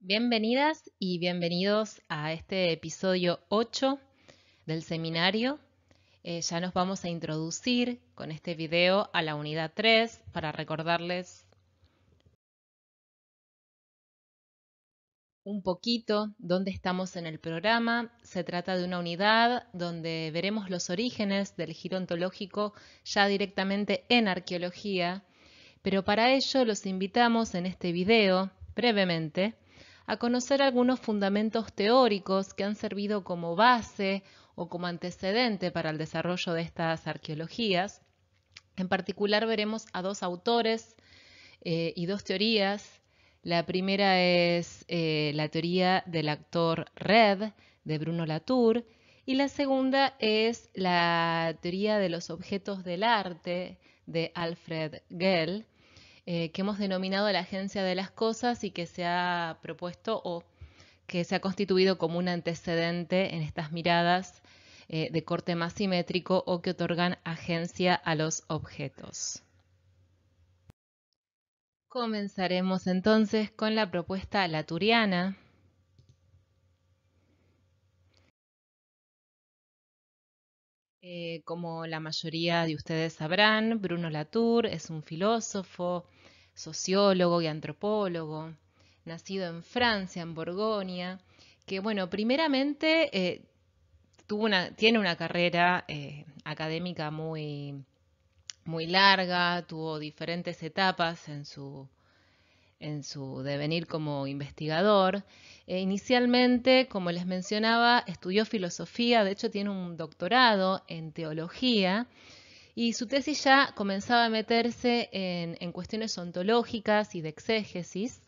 Bienvenidas y bienvenidos a este episodio 8 del seminario. Ya nos vamos a introducir con este video a la unidad 3 para recordarles un poquito dónde estamos en el programa. Se trata de una unidad donde veremos los orígenes del giro ontológico ya directamente en arqueología, pero para ello los invitamos en este video, brevemente, a conocer algunos fundamentos teóricos que han servido como base o como antecedente para el desarrollo de estas arqueologías. En particular veremos a dos autores y dos teorías. La primera es la teoría del actor Red, de Bruno Latour, y la segunda es la teoría de los objetos del arte, de Alfred Gell, que hemos denominado la agencia de las cosas y que se ha propuesto o que se ha constituido como un antecedente en estas miradas de corte más simétrico o que otorgan agencia a los objetos. Comenzaremos entonces con la propuesta laturiana. Como la mayoría de ustedes sabrán, Bruno Latour es un filósofo, sociólogo y antropólogo, nacido en Francia, en Borgoña, que, bueno, primeramente tiene una carrera académica muy larga, tuvo diferentes etapas en su devenir como investigador. Inicialmente, como les mencionaba, estudió filosofía, de hecho tiene un doctorado en teología, y su tesis ya comenzaba a meterse en cuestiones ontológicas y de exégesis,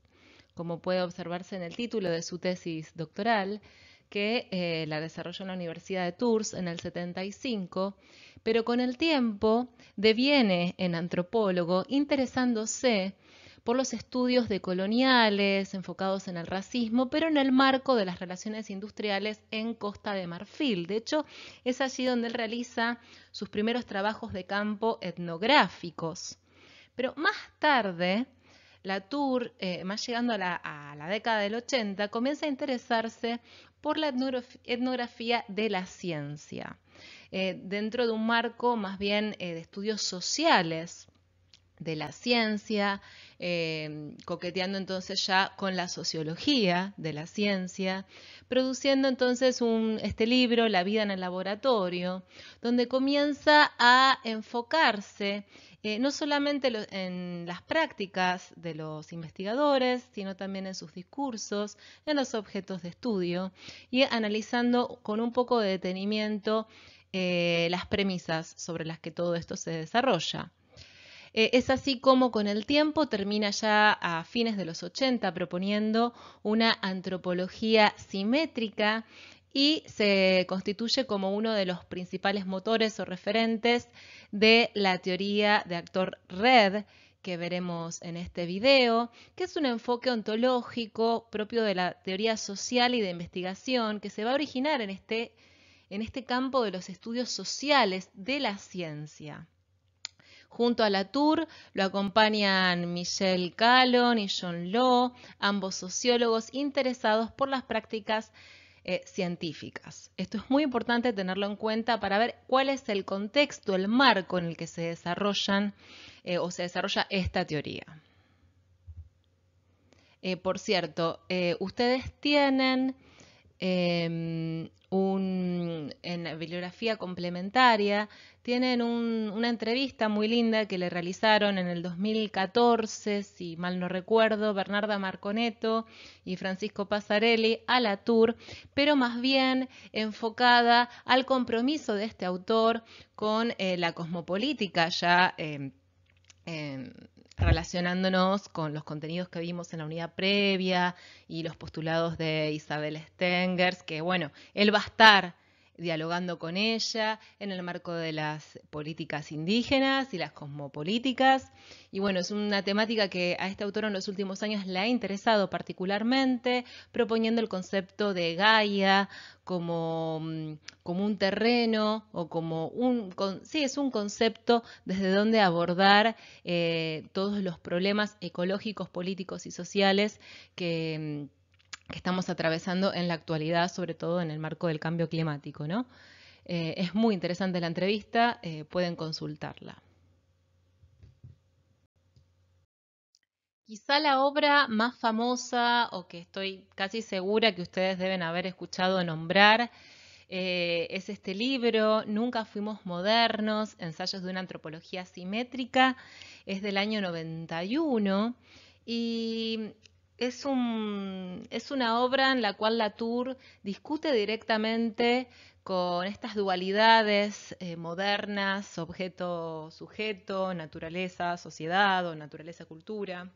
como puede observarse en el título de su tesis doctoral, que la desarrolló en la Universidad de Tours en el 75, pero con el tiempo deviene en antropólogo interesándose por los estudios decoloniales enfocados en el racismo, pero en el marco de las relaciones industriales en Costa de Marfil. De hecho, es allí donde él realiza sus primeros trabajos de campo etnográficos. Pero más tarde, Latour, más llegando a la década del 80, comienza a interesarse por la etnografía de la ciencia, dentro de un marco más bien de estudios sociales de la ciencia, coqueteando entonces ya con la sociología de la ciencia, produciendo entonces este libro, La vida en el laboratorio, donde comienza a enfocarse no solamente en las prácticas de los investigadores, sino también en sus discursos, en los objetos de estudio y analizando con un poco de detenimiento las premisas sobre las que todo esto se desarrolla. Es así como con el tiempo termina ya a fines de los 80 proponiendo una antropología simétrica y se constituye como uno de los principales motores o referentes de la teoría de actor Red, que veremos en este video, que es un enfoque ontológico propio de la teoría social y de investigación que se va a originar en este campo de los estudios sociales de la ciencia. Junto a Latour lo acompañan Michel Callon y John Law, ambos sociólogos interesados por las prácticas científicas. Esto es muy importante tenerlo en cuenta para ver cuál es el contexto, el marco en el que se desarrolla esta teoría. Por cierto, ustedes tienen en la bibliografía complementaria, tienen una entrevista muy linda que le realizaron en el 2014, si mal no recuerdo, Bernarda Marconeto y Francisco Passarelli a Latour, pero más bien enfocada al compromiso de este autor con la cosmopolítica ya relacionándonos con los contenidos que vimos en la unidad previa y los postulados de Isabel Stengers, que bueno, él va a estar dialogando con ella en el marco de las políticas indígenas y las cosmopolíticas. Y bueno, es una temática que a este autor en los últimos años le ha interesado particularmente, proponiendo el concepto de Gaia como un terreno o sí, es un concepto desde donde abordar todos los problemas ecológicos, políticos y sociales que que estamos atravesando en la actualidad, sobre todo en el marco del cambio climático, ¿no? Es muy interesante la entrevista, pueden consultarla. Quizá la obra más famosa o que estoy casi segura que ustedes deben haber escuchado nombrar es este libro, Nunca fuimos modernos, ensayos de una antropología simétrica, es del año 91 y es una obra en la cual Latour discute directamente con estas dualidades modernas, objeto-sujeto, naturaleza-sociedad o naturaleza-cultura,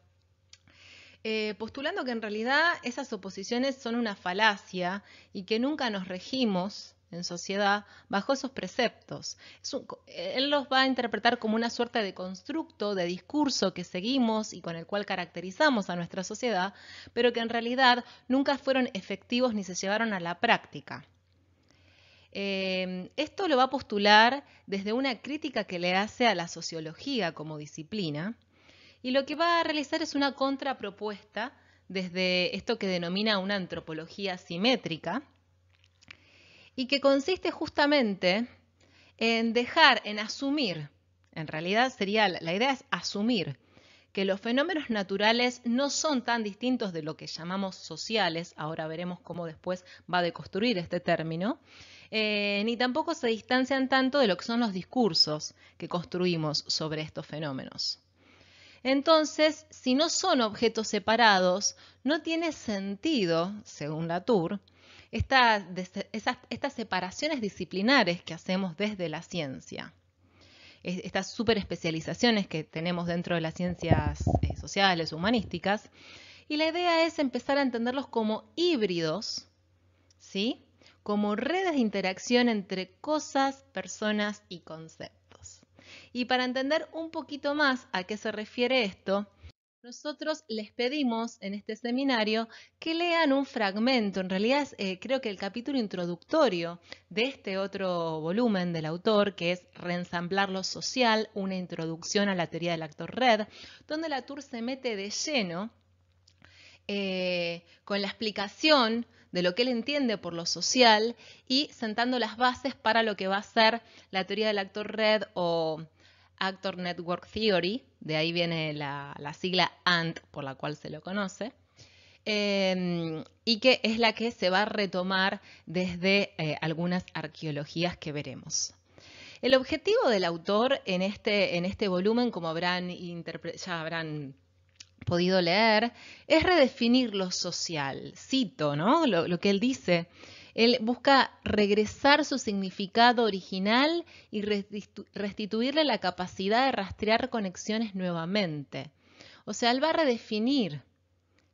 postulando que en realidad esas oposiciones son una falacia y que nunca nos regimos en sociedad bajo esos preceptos. Él los va a interpretar como una suerte de constructo, de discurso que seguimos y con el cual caracterizamos a nuestra sociedad, pero que en realidad nunca fueron efectivos ni se llevaron a la práctica. Esto lo va a postular desde una crítica que le hace a la sociología como disciplina, y lo que va a realizar es una contrapropuesta desde esto que denomina una antropología simétrica y que consiste justamente en asumir, en realidad la idea es asumir que los fenómenos naturales no son tan distintos de lo que llamamos sociales, ahora veremos cómo después va a deconstruir este término, ni tampoco se distancian tanto de lo que son los discursos que construimos sobre estos fenómenos. Entonces, si no son objetos separados, no tiene sentido, según Latour, estas separaciones disciplinares que hacemos desde la ciencia. Estas superespecializaciones que tenemos dentro de las ciencias sociales, humanísticas, y la idea es empezar a entenderlos como híbridos, ¿sí? Como redes de interacción entre cosas, personas y conceptos. Y para entender un poquito más a qué se refiere esto, nosotros les pedimos en este seminario que lean un fragmento, en realidad creo que el capítulo introductorio de este otro volumen del autor, que es Reensamblar lo social, una introducción a la teoría del actor red, donde Latour se mete de lleno con la explicación de lo que él entiende por lo social y sentando las bases para lo que va a ser la teoría del actor red o Actor Network Theory, de ahí viene la sigla ANT por la cual se lo conoce, y que es la que se va a retomar desde algunas arqueologías que veremos. El objetivo del autor en este volumen, como ya habrán podido leer, es redefinir lo social. Cito, ¿no? Lo que él dice. Él busca regresar su significado original y restituirle la capacidad de rastrear conexiones nuevamente. O sea, él va a redefinir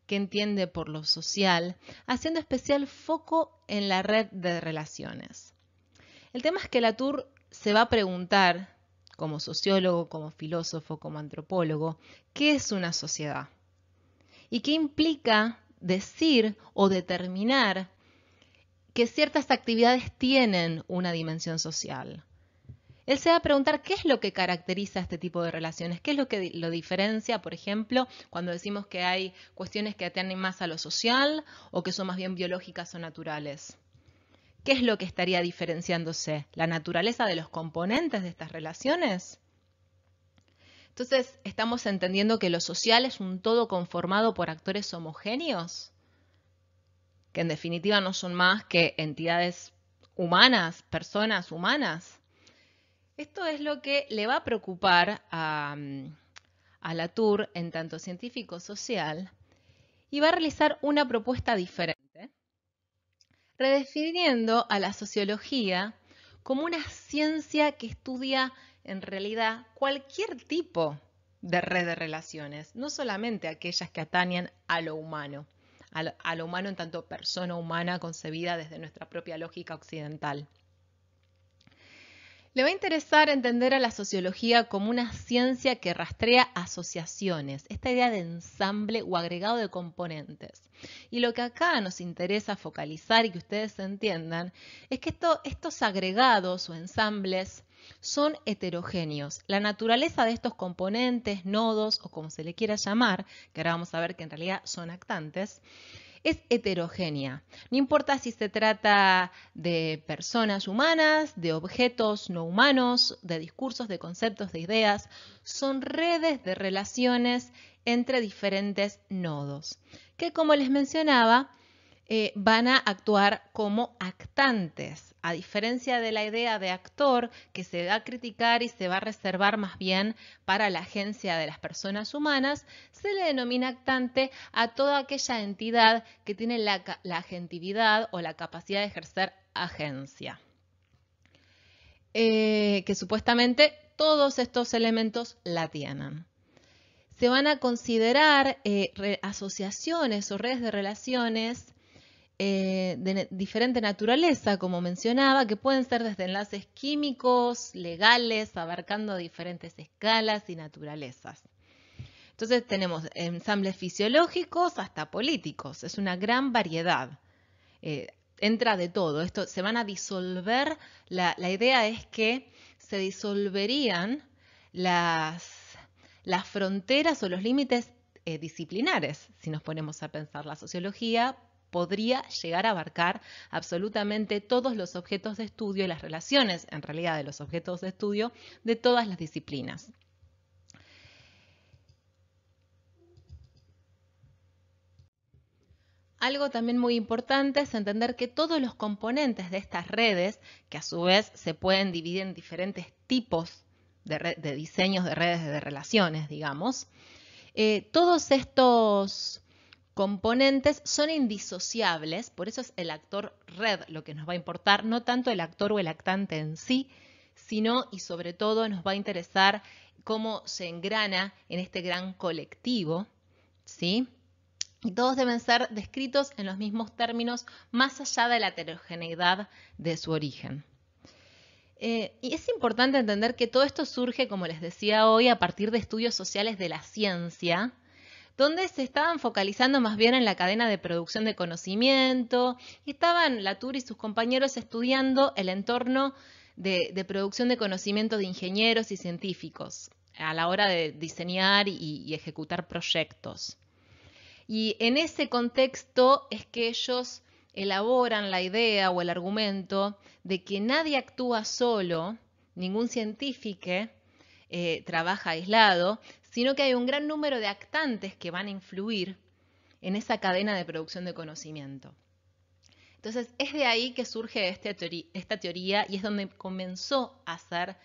qué entiende por lo social, haciendo especial foco en la red de relaciones. El tema es que Latour se va a preguntar, como sociólogo, como filósofo, como antropólogo, ¿qué es una sociedad? ¿Y qué implica decir o determinar que ciertas actividades tienen una dimensión social? Él se va a preguntar qué es lo que caracteriza este tipo de relaciones, qué es lo que lo diferencia, por ejemplo, cuando decimos que hay cuestiones que atienden más a lo social o que son más bien biológicas o naturales. ¿Qué es lo que estaría diferenciándose? ¿La naturaleza de los componentes de estas relaciones? Entonces, ¿estamos entendiendo que lo social es un todo conformado por actores homogéneos? Que en definitiva no son más que entidades humanas, personas humanas. Esto es lo que le va a preocupar a Latour en tanto científico social y va a realizar una propuesta diferente, redefiniendo a la sociología como una ciencia que estudia en realidad cualquier tipo de red de relaciones, no solamente aquellas que atañen a lo humano, a lo humano en tanto persona humana concebida desde nuestra propia lógica occidental. Le va a interesar entender a la sociología como una ciencia que rastrea asociaciones, esta idea de ensamble o agregado de componentes. Y lo que acá nos interesa focalizar y que ustedes entiendan es que estos agregados o ensambles son heterogéneos. La naturaleza de estos componentes, nodos o como se le quiera llamar, que ahora vamos a ver que en realidad son actantes, es heterogénea. No importa si se trata de personas humanas, de objetos no humanos, de discursos, de conceptos, de ideas, son redes de relaciones entre diferentes nodos, que como les mencionaba, van a actuar como actantes, a diferencia de la idea de actor que se va a criticar y se va a reservar más bien para la agencia de las personas humanas, se le denomina actante a toda aquella entidad que tiene la agentividad o la capacidad de ejercer agencia. Que supuestamente todos estos elementos la tienen. Se van a considerar asociaciones o redes de relaciones de diferente naturaleza, como mencionaba, que pueden ser desde enlaces químicos, legales, abarcando diferentes escalas y naturalezas. Entonces tenemos ensambles fisiológicos hasta políticos, es una gran variedad. Entra de todo, esto se van a disolver, la idea es que se disolverían las fronteras o los límites disciplinares, si nos ponemos a pensar. La sociología podría llegar a abarcar absolutamente todos los objetos de estudio y las relaciones, en realidad, de los objetos de estudio de todas las disciplinas. Algo también muy importante es entender que todos los componentes de estas redes, que a su vez se pueden dividir en diferentes tipos de diseños de redes de relaciones, digamos, todos estos componentes son indisociables, por eso es el actor red lo que nos va a importar, no tanto el actor o el actante en sí, sino y sobre todo nos va a interesar cómo se engrana en este gran colectivo, ¿sí? Y todos deben ser descritos en los mismos términos, más allá de la heterogeneidad de su origen. Y es importante entender que todo esto surge, como les decía hoy, a partir de estudios sociales de la ciencia, donde se estaban focalizando más bien en la cadena de producción de conocimiento, y estaban Latour y sus compañeros estudiando el entorno de producción de conocimiento de ingenieros y científicos a la hora de diseñar y ejecutar proyectos. Y en ese contexto es que ellos elaboran la idea o el argumento de que nadie actúa solo, ningún científico trabaja aislado, sino que hay un gran número de actantes que van a influir en esa cadena de producción de conocimiento. Entonces, es de ahí que surge esta teoría y es donde comenzó a ser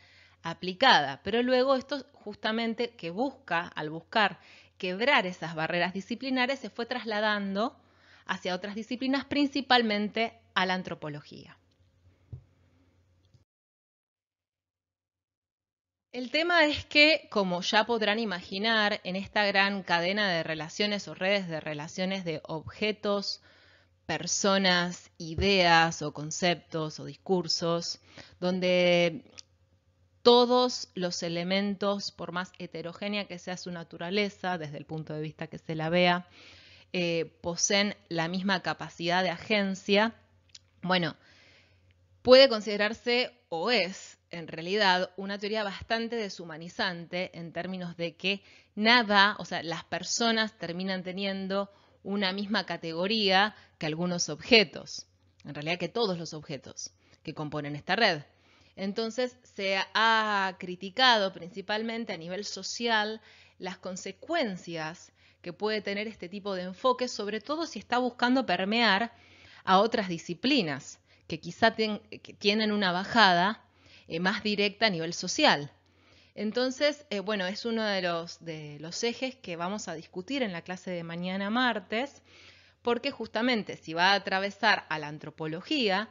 aplicada. Pero luego esto justamente que al buscar quebrar esas barreras disciplinares, se fue trasladando hacia otras disciplinas, principalmente a la antropología. El tema es que, como ya podrán imaginar, en esta gran cadena de relaciones o redes de relaciones de objetos, personas, ideas o conceptos o discursos, donde todos los elementos, por más heterogénea que sea su naturaleza, desde el punto de vista que se la vea, poseen la misma capacidad de agencia, bueno, puede considerarse o es en realidad una teoría bastante deshumanizante en términos de que nada, o sea, las personas terminan teniendo una misma categoría que algunos objetos, en realidad que todos los objetos que componen esta red. Entonces se ha criticado principalmente a nivel social las consecuencias que puede tener este tipo de enfoque, sobre todo si está buscando permear a otras disciplinas que quizá que tienen una bajada más directa a nivel social. Entonces, bueno, es uno de los ejes que vamos a discutir en la clase de mañana martes, porque justamente si va a atravesar a la antropología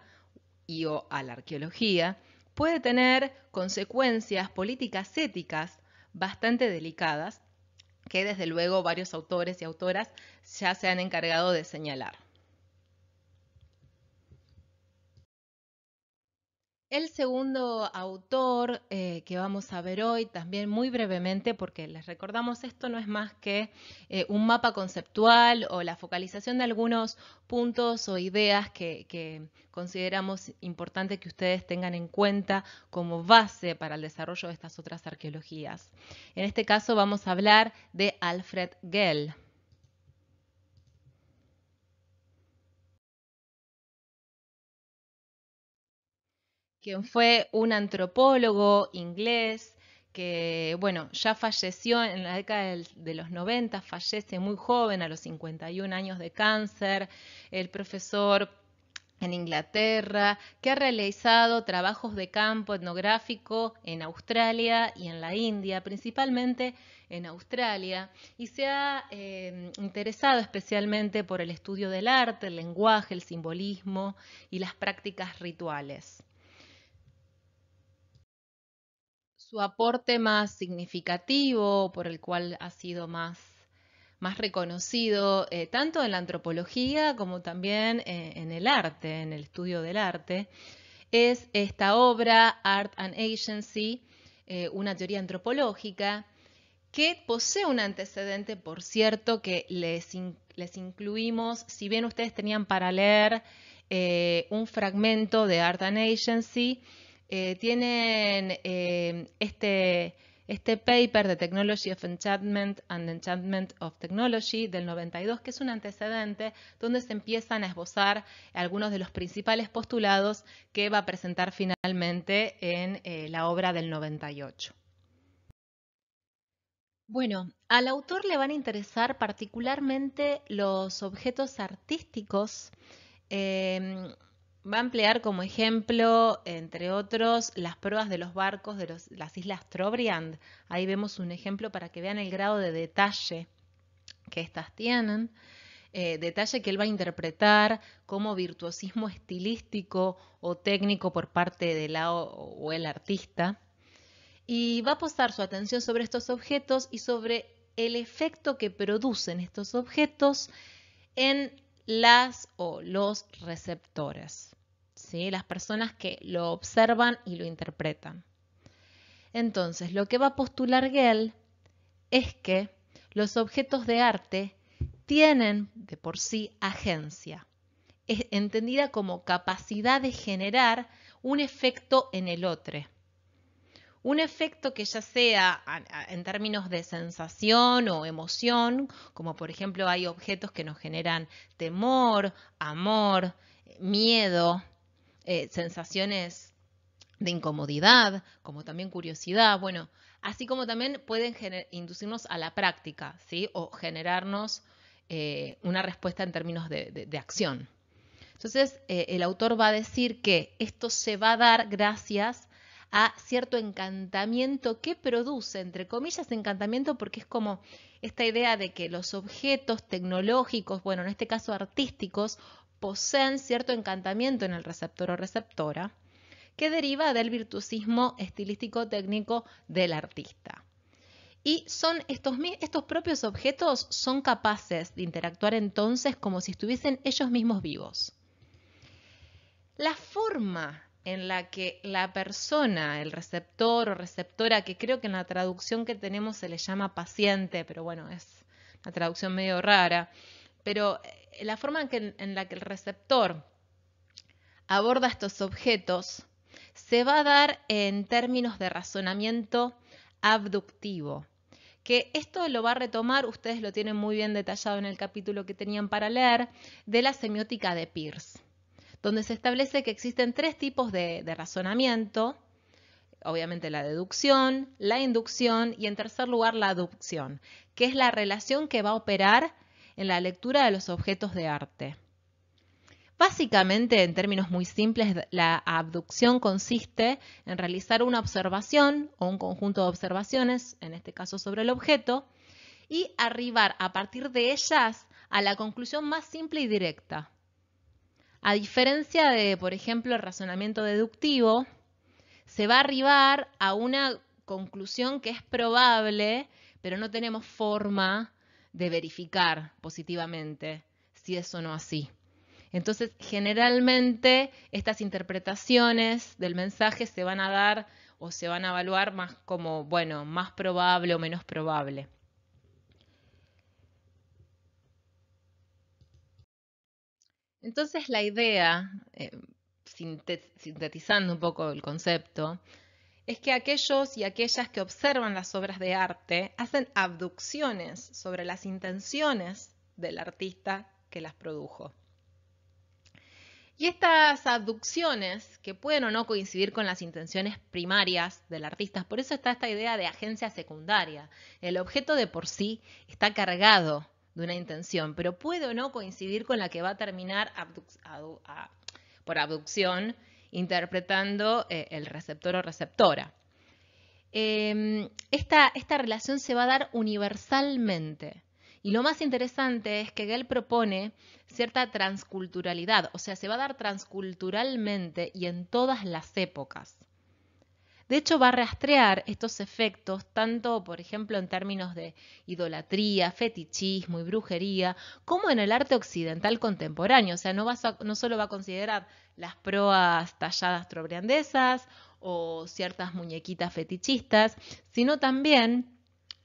o a la arqueología, puede tener consecuencias políticas éticas bastante delicadas, que desde luego varios autores y autoras ya se han encargado de señalar. El segundo autor que vamos a ver hoy, también muy brevemente, porque les recordamos esto no es más que un mapa conceptual o la focalización de algunos puntos o ideas que consideramos importante que ustedes tengan en cuenta como base para el desarrollo de estas otras arqueologías. En este caso vamos a hablar de Alfred Gell. quien fue un antropólogo inglés que, bueno, ya falleció en la década de los 90, fallece muy joven, a los 51 años de cáncer, el profesor en Inglaterra, que ha realizado trabajos de campo etnográfico en Australia y en la India, principalmente en Australia, y se ha interesado especialmente por el estudio del arte, el lenguaje, el simbolismo y las prácticas rituales. Su aporte más significativo, por el cual ha sido más reconocido, tanto en la antropología como también en el arte, en el estudio del arte, es esta obra, Art and Agency, una teoría antropológica, que posee un antecedente, por cierto, que les incluimos, si bien ustedes tenían para leer un fragmento de Art and Agency, tienen este paper de Technology of Enchantment and Enchantment of Technology del 92, que es un antecedente donde se empiezan a esbozar algunos de los principales postulados que va a presentar finalmente en la obra del 98. Bueno, al autor le van a interesar particularmente los objetos artísticos. Va a emplear como ejemplo, entre otros, las pruebas de los barcos de las islas Trobriand. Ahí vemos un ejemplo para que vean el grado de detalle que estas tienen. Detalle que él va a interpretar como virtuosismo estilístico o técnico por parte de la o el artista. Y va a posar su atención sobre estos objetos y sobre el efecto que producen estos objetos en las o los receptores, ¿sí? Las personas que lo observan y lo interpretan. Entonces, lo que va a postular Gell es que los objetos de arte tienen de por sí agencia, es entendida como capacidad de generar un efecto en el otro. Un efecto que ya sea en términos de sensación o emoción, como por ejemplo hay objetos que nos generan temor, amor, miedo, sensaciones de incomodidad, como también curiosidad, bueno, así como también pueden inducirnos a la práctica, ¿sí? O generarnos una respuesta en términos de acción. Entonces, el autor va a decir que esto se va a dar gracias a cierto encantamiento que produce, entre comillas, encantamiento, porque es como esta idea de que los objetos tecnológicos, bueno, en este caso artísticos, poseen cierto encantamiento en el receptor o receptora, que deriva del virtuosismo estilístico técnico del artista. Y son estos propios objetos son capaces de interactuar entonces como si estuviesen ellos mismos vivos. La forma en la que la persona, el receptor o receptora, que creo que en la traducción que tenemos se le llama paciente, pero bueno, es una traducción medio rara, pero la forma en la que el receptor aborda estos objetos se va a dar en términos de razonamiento abductivo, que esto lo va a retomar, ustedes lo tienen muy bien detallado en el capítulo que tenían para leer, de la semiótica de Peirce, donde se establece que existen tres tipos de razonamiento, obviamente la deducción, la inducción y en tercer lugar la aducción, que es la relación que va a operar en la lectura de los objetos de arte. Básicamente, en términos muy simples, la abducción consiste en realizar una observación o un conjunto de observaciones, en este caso sobre el objeto, y arribar a partir de ellas a la conclusión más simple y directa. A diferencia de, por ejemplo, el razonamiento deductivo, se va a arribar a una conclusión que es probable, pero no tenemos forma de verificar positivamente si es o no así. Entonces, generalmente estas interpretaciones del mensaje se van a dar o se van a evaluar más como, bueno, más probable o menos probable. Entonces, la idea, sintetizando un poco el concepto, es que aquellos y aquellas que observan las obras de arte hacen abducciones sobre las intenciones del artista que las produjo. Y estas abducciones, que pueden o no coincidir con las intenciones primarias del artista, por eso está esta idea de agencia secundaria. El objeto de por sí está cargado de una intención, pero puede o no coincidir con la que va a terminar por abducción interpretando el receptor o receptora. Esta relación se va a dar universalmente. Y lo más interesante es que Gell propone cierta transculturalidad, o sea, se va a dar transculturalmente y en todas las épocas. De hecho, va a rastrear estos efectos tanto, por ejemplo, en términos de idolatría, fetichismo y brujería, como en el arte occidental contemporáneo. O sea, no solo va a considerar las proas talladas trobriandesas o ciertas muñequitas fetichistas, sino también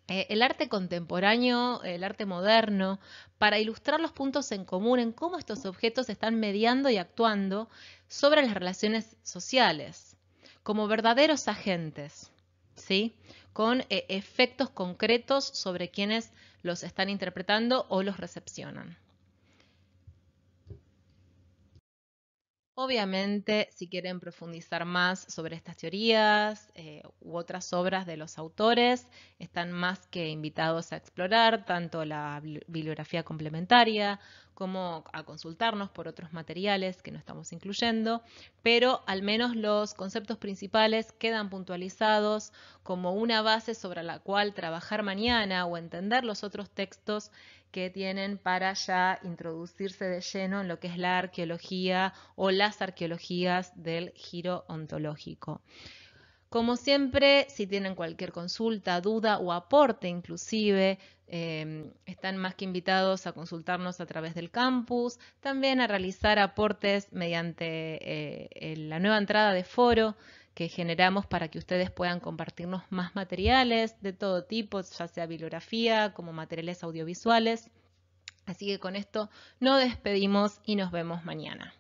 el arte contemporáneo, el arte moderno, para ilustrar los puntos en común en cómo estos objetos están mediando y actuando sobre las relaciones sociales, como verdaderos agentes, ¿sí? Con efectos concretos sobre quienes los están interpretando o los recepcionan. Obviamente, si quieren profundizar más sobre estas teorías u otras obras de los autores, están más que invitados a explorar tanto la bibliografía complementaria como a consultarnos por otros materiales que no estamos incluyendo, pero al menos los conceptos principales quedan puntualizados como una base sobre la cual trabajar mañana o entender los otros textos que tienen para ya introducirse de lleno en lo que es la arqueología o las arqueologías del giro ontológico. Como siempre, si tienen cualquier consulta, duda o aporte inclusive, están más que invitados a consultarnos a través del campus, también a realizar aportes mediante la nueva entrada de foro que generamos para que ustedes puedan compartirnos más materiales de todo tipo, ya sea bibliografía como materiales audiovisuales. Así que con esto nos despedimos y nos vemos mañana.